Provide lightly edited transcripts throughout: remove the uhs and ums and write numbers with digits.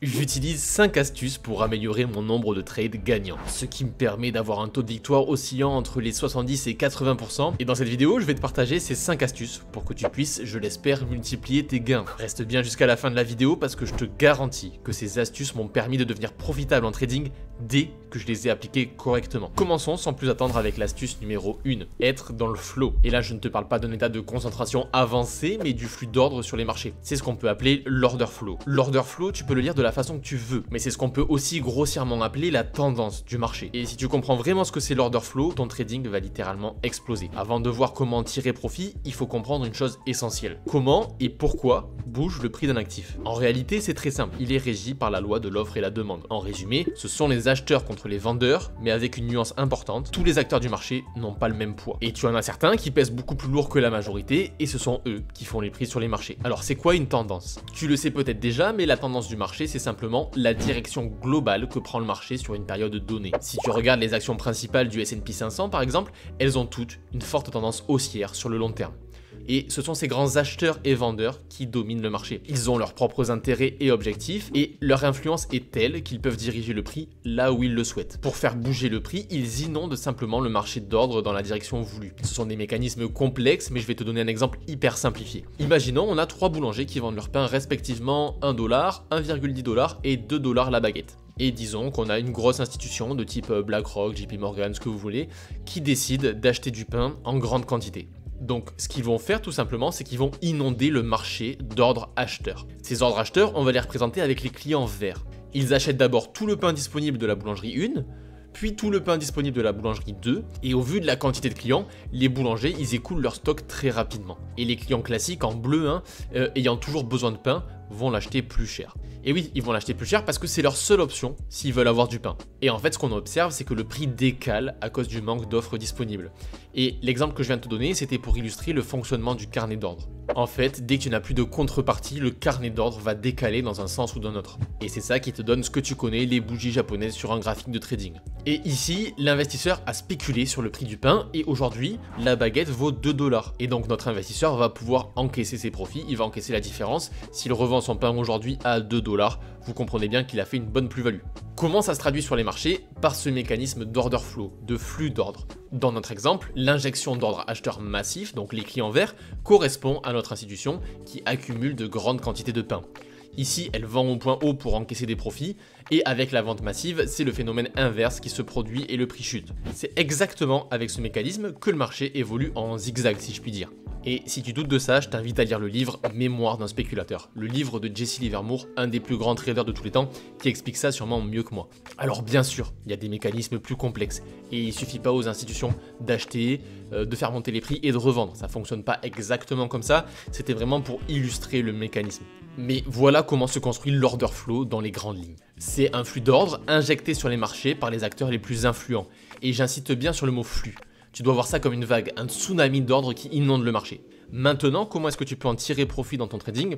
J'utilise 5 astuces pour améliorer mon nombre de trades gagnants, ce qui me permet d'avoir un taux de victoire oscillant entre les 70 et 80%. Et dans cette vidéo, je vais te partager ces 5 astuces pour que tu puisses, je l'espère, multiplier tes gains. Reste bien jusqu'à la fin de la vidéo parce que je te garantis que ces astuces m'ont permis de devenir profitable en trading dès que je les ai appliquées correctement. Commençons sans plus attendre avec l'astuce numéro 1, être dans le flow. Et là, je ne te parle pas d'un état de concentration avancé, mais du flux d'ordre sur les marchés. C'est ce qu'on peut appeler l'order flow. L'order flow, tu peux le lire de la façon que tu veux, mais c'est ce qu'on peut aussi grossièrement appeler la tendance du marché. Et si tu comprends vraiment ce que c'est l'order flow, ton trading va littéralement exploser. Avant de voir comment tirer profit, il faut comprendre une chose essentielle. Comment et pourquoi bouge le prix d'un actif? En réalité, c'est très simple. Il est régi par la loi de l'offre et la demande. En résumé, ce sont les acheteurs contre les vendeurs, mais avec une nuance importante, tous les acteurs du marché n'ont pas le même poids. Et tu en as certains qui pèsent beaucoup plus lourd que la majorité, et ce sont eux qui font les prix sur les marchés. Alors c'est quoi une tendance? Tu le sais peut-être déjà, mais la tendance du marché, c'est simplement la direction globale que prend le marché sur une période donnée. Si tu regardes les actions principales du S&P 500 par exemple, elles ont toutes une forte tendance haussière sur le long terme. Et ce sont ces grands acheteurs et vendeurs qui dominent le marché. Ils ont leurs propres intérêts et objectifs et leur influence est telle qu'ils peuvent diriger le prix là où ils le souhaitent. Pour faire bouger le prix, ils inondent simplement le marché d'ordre dans la direction voulue. Ce sont des mécanismes complexes, mais je vais te donner un exemple hyper simplifié. Imaginons, on a 3 boulangers qui vendent leur pain respectivement 1 $, 1,10 $ et 2 $ la baguette. Et disons qu'on a une grosse institution de type BlackRock, JP Morgan, ce que vous voulez, qui décide d'acheter du pain en grande quantité. Donc ce qu'ils vont faire tout simplement, c'est qu'ils vont inonder le marché d'ordres acheteurs. Ces ordres acheteurs, on va les représenter avec les clients verts. Ils achètent d'abord tout le pain disponible de la boulangerie 1, puis tout le pain disponible de la boulangerie 2, et au vu de la quantité de clients, les boulangers, ils écoulent leur stock très rapidement. Et les clients classiques en bleu, ayant toujours besoin de pain, vont l'acheter plus cher. Et oui, ils vont l'acheter plus cher parce que c'est leur seule option s'ils veulent avoir du pain. Et en fait, ce qu'on observe, c'est que le prix décale à cause du manque d'offres disponibles. Et l'exemple que je viens de te donner, c'était pour illustrer le fonctionnement du carnet d'ordre. En fait, dès que tu n'as plus de contrepartie, le carnet d'ordre va décaler dans un sens ou dans un autre. Et c'est ça qui te donne ce que tu connais, les bougies japonaises sur un graphique de trading. Et ici, l'investisseur a spéculé sur le prix du pain et aujourd'hui, la baguette vaut 2 $. Et donc notre investisseur va pouvoir encaisser ses profits, il va encaisser la différence. S'il revend son pain aujourd'hui à 2 $, vous comprenez bien qu'il a fait une bonne plus-value. Comment ça se traduit sur les marchés? Par ce mécanisme d'order flow, de flux d'ordre. Dans notre exemple, l'injection d'ordre acheteur massif, donc les clients verts, correspond à notre institution qui accumule de grandes quantités de pain. Ici, elle vend au point haut pour encaisser des profits, et avec la vente massive, c'est le phénomène inverse qui se produit et le prix chute. C'est exactement avec ce mécanisme que le marché évolue en zigzag, si je puis dire. Et si tu doutes de ça, je t'invite à lire le livre Mémoire d'un spéculateur, le livre de Jesse Livermore, un des plus grands traders de tous les temps, qui explique ça sûrement mieux que moi. Alors bien sûr, il y a des mécanismes plus complexes, et il suffit pas aux institutions d'acheter, de faire monter les prix et de revendre. Ça fonctionne pas exactement comme ça, c'était vraiment pour illustrer le mécanisme. Mais voilà comment se construit l'order flow dans les grandes lignes. C'est un flux d'ordre injecté sur les marchés par les acteurs les plus influents, et j'insiste bien sur le mot flux. Tu dois voir ça comme une vague, un tsunami d'ordre qui inonde le marché. Maintenant, comment est-ce que tu peux en tirer profit dans ton trading?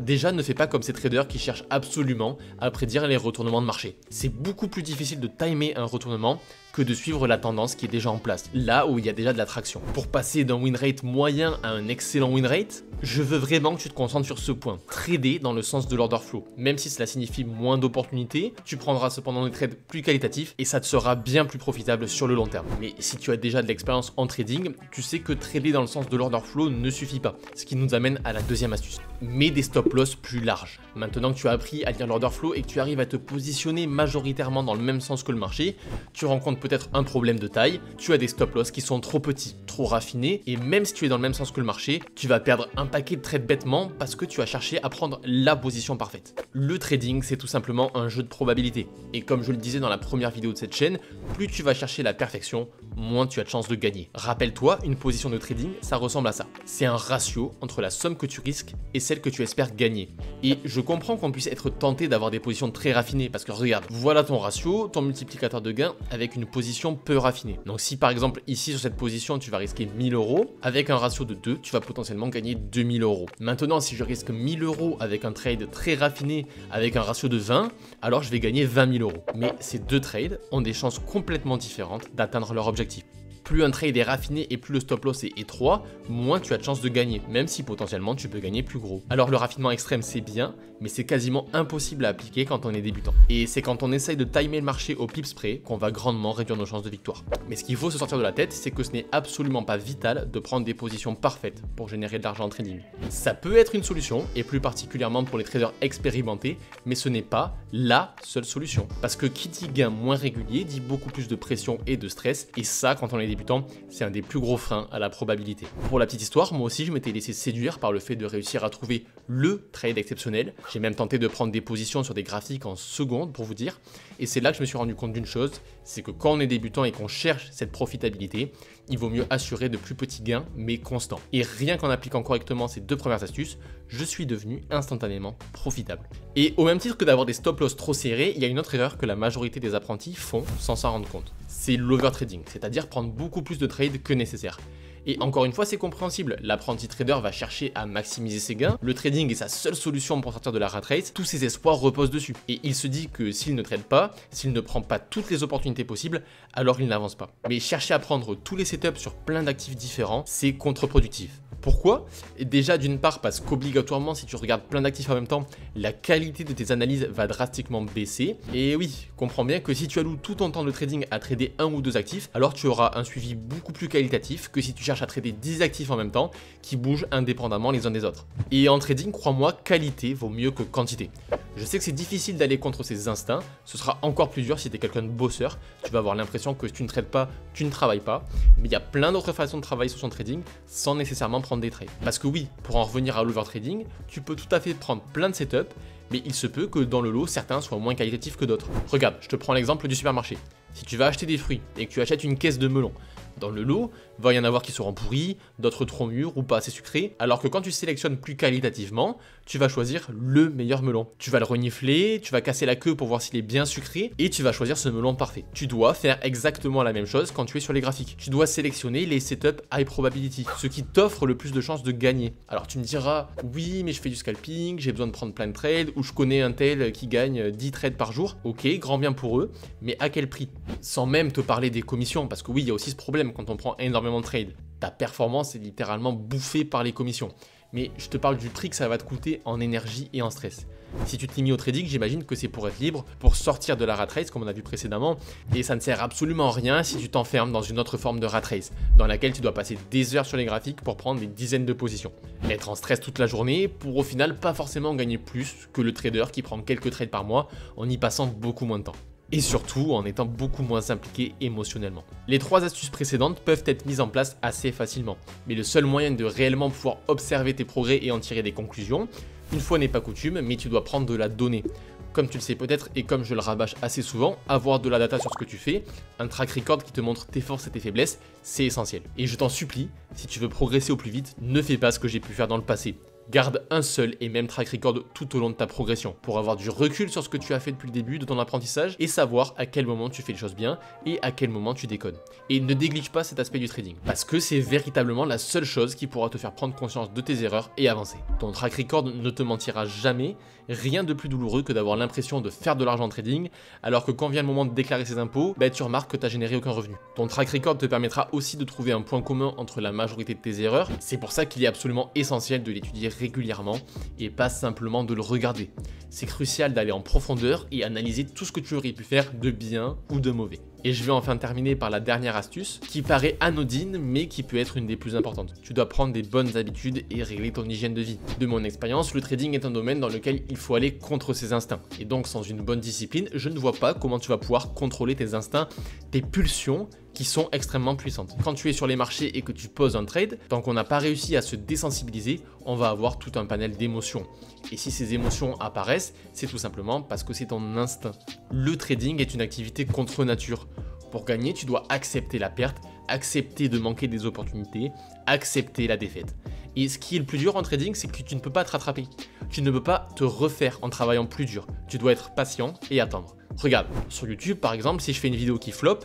Déjà, ne fais pas comme ces traders qui cherchent absolument à prédire les retournements de marché. C'est beaucoup plus difficile de timer un retournement que de suivre la tendance qui est déjà en place, là où il y a déjà de la traction. Pour passer d'un win rate moyen à un excellent win rate, je veux vraiment que tu te concentres sur ce point. Trader dans le sens de l'order flow. Même si cela signifie moins d'opportunités, tu prendras cependant des trades plus qualitatifs et ça te sera bien plus profitable sur le long terme. Mais si tu as déjà de l'expérience en trading, tu sais que trader dans le sens de l'order flow ne suffit pas. Ce qui nous amène à la deuxième astuce. Mets des stop loss plus larges. Maintenant que tu as appris à lire l'order flow et que tu arrives à te positionner majoritairement dans le même sens que le marché, tu rencontres peut-être un problème de taille, tu as des stop loss qui sont trop petits, trop raffinés, et même si tu es dans le même sens que le marché, tu vas perdre un paquet de trades bêtement parce que tu as cherché à prendre la position parfaite. Le trading, c'est tout simplement un jeu de probabilité. Et comme je le disais dans la première vidéo de cette chaîne, plus tu vas chercher la perfection, moins tu as de chances de gagner. Rappelle-toi, une position de trading, ça ressemble à ça. C'est un ratio entre la somme que tu risques et celle que tu espères gagner. Et je comprends qu'on puisse être tenté d'avoir des positions très raffinées parce que regarde, voilà ton ratio, ton multiplicateur de gain avec une position peu raffinée. Donc si par exemple ici sur cette position tu vas risquer 1000 €, avec un ratio de 2, tu vas potentiellement gagner 2000 €. Maintenant si je risque 1000 € avec un trade très raffiné avec un ratio de 20, alors je vais gagner 20 000 €. Mais ces deux trades ont des chances complètement différentes d'atteindre leur objectif. Plus un trade est raffiné et plus le stop loss est étroit, moins tu as de chances de gagner, même si potentiellement tu peux gagner plus gros. Alors le raffinement extrême c'est bien, mais c'est quasiment impossible à appliquer quand on est débutant. Et c'est quand on essaye de timer le marché au pips près qu'on va grandement réduire nos chances de victoire. Mais ce qu'il faut se sortir de la tête, c'est que ce n'est absolument pas vital de prendre des positions parfaites pour générer de l'argent en trading. Ça peut être une solution, et plus particulièrement pour les traders expérimentés, mais ce n'est pas la seule solution. Parce que qui dit gain moins régulier dit beaucoup plus de pression et de stress, et ça, quand on est débutant, c'est un des plus gros freins à la probabilité. Pour la petite histoire, moi aussi je m'étais laissé séduire par le fait de réussir à trouver le trade exceptionnel. J'ai même tenté de prendre des positions sur des graphiques en secondes pour vous dire, et c'est là que je me suis rendu compte d'une chose, c'est que quand on est débutant et qu'on cherche cette profitabilité, il vaut mieux assurer de plus petits gains mais constants. Et rien qu'en appliquant correctement ces deux premières astuces, je suis devenu instantanément profitable. Et au même titre que d'avoir des stop loss trop serrés, il y a une autre erreur que la majorité des apprentis font sans s'en rendre compte. C'est l'overtrading, c'est-à-dire prendre beaucoup plus de trades que nécessaire. Et encore une fois, c'est compréhensible, l'apprenti trader va chercher à maximiser ses gains, le trading est sa seule solution pour sortir de la rat race, tous ses espoirs reposent dessus. Et il se dit que s'il ne trade pas, s'il ne prend pas toutes les opportunités possibles, alors il n'avance pas. Mais chercher à prendre tous les setups sur plein d'actifs différents, c'est contre-productif. Pourquoi? Déjà d'une part parce qu'obligatoirement si tu regardes plein d'actifs en même temps, la qualité de tes analyses va drastiquement baisser. Et oui, comprends bien que si tu alloues tout ton temps de trading à trader un ou deux actifs, alors tu auras un suivi beaucoup plus qualitatif que si tu cherches à trader 10 actifs en même temps qui bougent indépendamment les uns des autres. Et en trading, crois-moi, qualité vaut mieux que quantité. Je sais que c'est difficile d'aller contre ses instincts, ce sera encore plus dur si tu es quelqu'un de bosseur, tu vas avoir l'impression que si tu ne trades pas, tu ne travailles pas, mais il y a plein d'autres façons de travailler sur son trading sans nécessairement prendre des trades. Parce que oui, pour en revenir à l'overtrading, tu peux tout à fait prendre plein de setups, mais il se peut que dans le lot, certains soient moins qualitatifs que d'autres. Regarde, je te prends l'exemple du supermarché. Si tu vas acheter des fruits et que tu achètes une caisse de melons, dans le lot, il va y en avoir qui seront pourris, d'autres trop mûrs ou pas assez sucrés, alors que quand tu sélectionnes plus qualitativement, tu vas choisir le meilleur melon. Tu vas le renifler, tu vas casser la queue pour voir s'il est bien sucré, et tu vas choisir ce melon parfait. Tu dois faire exactement la même chose quand tu es sur les graphiques. Tu dois sélectionner les setups high probability, ce qui t'offre le plus de chances de gagner. Alors tu me diras, oui mais je fais du scalping, j'ai besoin de prendre plein de trades, ou je connais un tel qui gagne 10 trades par jour. Ok, grand bien pour eux, mais à quel prix? Sans même te parler des commissions, parce que oui, il y a aussi ce problème quand on prend énormément de trades. Ta performance est littéralement bouffée par les commissions. Mais je te parle du prix que ça va te coûter en énergie et en stress. Si tu t'es mis au trading, j'imagine que c'est pour être libre, pour sortir de la rat race comme on a vu précédemment, et ça ne sert absolument à rien si tu t'enfermes dans une autre forme de rat race, dans laquelle tu dois passer des heures sur les graphiques pour prendre des dizaines de positions. Être en stress toute la journée pour au final pas forcément gagner plus que le trader qui prend quelques trades par mois en y passant beaucoup moins de temps. Et surtout en étant beaucoup moins impliqué émotionnellement. Les 3 astuces précédentes peuvent être mises en place assez facilement, mais le seul moyen de réellement pouvoir observer tes progrès et en tirer des conclusions, une fois n'est pas coutume, mais tu dois prendre de la donnée. Comme tu le sais peut-être et comme je le rabâche assez souvent, avoir de la data sur ce que tu fais, un track record qui te montre tes forces et tes faiblesses, c'est essentiel. Et je t'en supplie, si tu veux progresser au plus vite, ne fais pas ce que j'ai pu faire dans le passé. Garde un seul et même track record tout au long de ta progression pour avoir du recul sur ce que tu as fait depuis le début de ton apprentissage et savoir à quel moment tu fais les choses bien et à quel moment tu déconnes. Et ne néglige pas cet aspect du trading parce que c'est véritablement la seule chose qui pourra te faire prendre conscience de tes erreurs et avancer. Ton track record ne te mentira jamais, rien de plus douloureux que d'avoir l'impression de faire de l'argent en trading alors que quand vient le moment de déclarer ses impôts, tu remarques que tu n'as généré aucun revenu. Ton track record te permettra aussi de trouver un point commun entre la majorité de tes erreurs, c'est pour ça qu'il est absolument essentiel de l'étudier régulièrement et pas simplement de le regarder. C'est crucial d'aller en profondeur et analyser tout ce que tu aurais pu faire de bien ou de mauvais. Et je vais enfin terminer par la dernière astuce qui paraît anodine mais qui peut être une des plus importantes. Tu dois prendre des bonnes habitudes et régler ton hygiène de vie. De mon expérience, le trading est un domaine dans lequel il faut aller contre ses instincts. Et donc sans une bonne discipline, je ne vois pas comment tu vas pouvoir contrôler tes instincts, tes pulsions qui sont extrêmement puissantes. Quand tu es sur les marchés et que tu poses un trade, tant qu'on n'a pas réussi à se désensibiliser, on va avoir tout un panel d'émotions. Et si ces émotions apparaissent, c'est tout simplement parce que c'est ton instinct. Le trading est une activité contre nature. Pour gagner, tu dois accepter la perte, accepter de manquer des opportunités, accepter la défaite. Et ce qui est le plus dur en trading, c'est que tu ne peux pas te rattraper. Tu ne peux pas te refaire en travaillant plus dur. Tu dois être patient et attendre. Regarde, sur YouTube par exemple, si je fais une vidéo qui flop,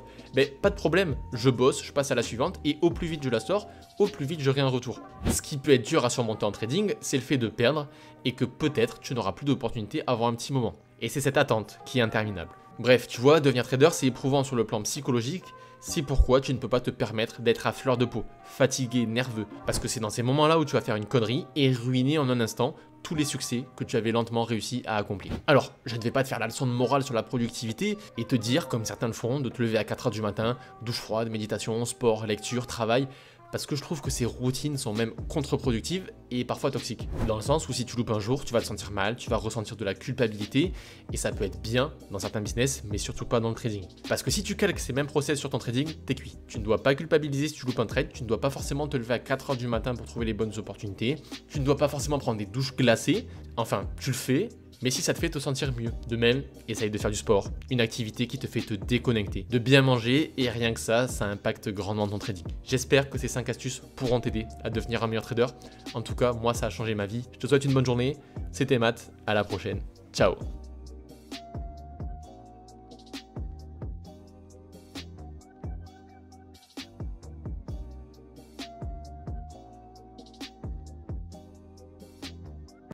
pas de problème, je bosse, je passe à la suivante et au plus vite je la sors, au plus vite j'aurai un retour. Ce qui peut être dur à surmonter en trading, c'est le fait de perdre et que peut-être tu n'auras plus d'opportunités avant un petit moment. Et c'est cette attente qui est interminable. Bref, tu vois, devenir trader, c'est éprouvant sur le plan psychologique. C'est pourquoi tu ne peux pas te permettre d'être à fleur de peau, fatigué, nerveux. Parce que c'est dans ces moments-là où tu vas faire une connerie et ruiner en un instant tous les succès que tu avais lentement réussi à accomplir. Alors, je ne vais pas te faire la leçon de morale sur la productivité et te dire, comme certains le font, de te lever à 4 h du matin, douche froide, méditation, sport, lecture, travail, parce que je trouve que ces routines sont même contre-productives et parfois toxiques. Dans le sens où si tu loupes un jour, tu vas te sentir mal, tu vas ressentir de la culpabilité, et ça peut être bien dans certains business, mais surtout pas dans le trading. Parce que si tu calques ces mêmes process sur ton trading, t'es cuit. Tu ne dois pas culpabiliser si tu loupes un trade, tu ne dois pas forcément te lever à 4 h du matin pour trouver les bonnes opportunités, tu ne dois pas forcément prendre des douches glacées, enfin, tu le fais, mais si ça te fait te sentir mieux. De même, essaye de faire du sport, une activité qui te fait te déconnecter, de bien manger, et rien que ça impacte grandement ton trading. J'espère que ces 5 astuces pourront t'aider à devenir un meilleur trader. En tout cas, moi ça a changé ma vie. Je te souhaite une bonne journée, c'était Matt, à la prochaine, ciao.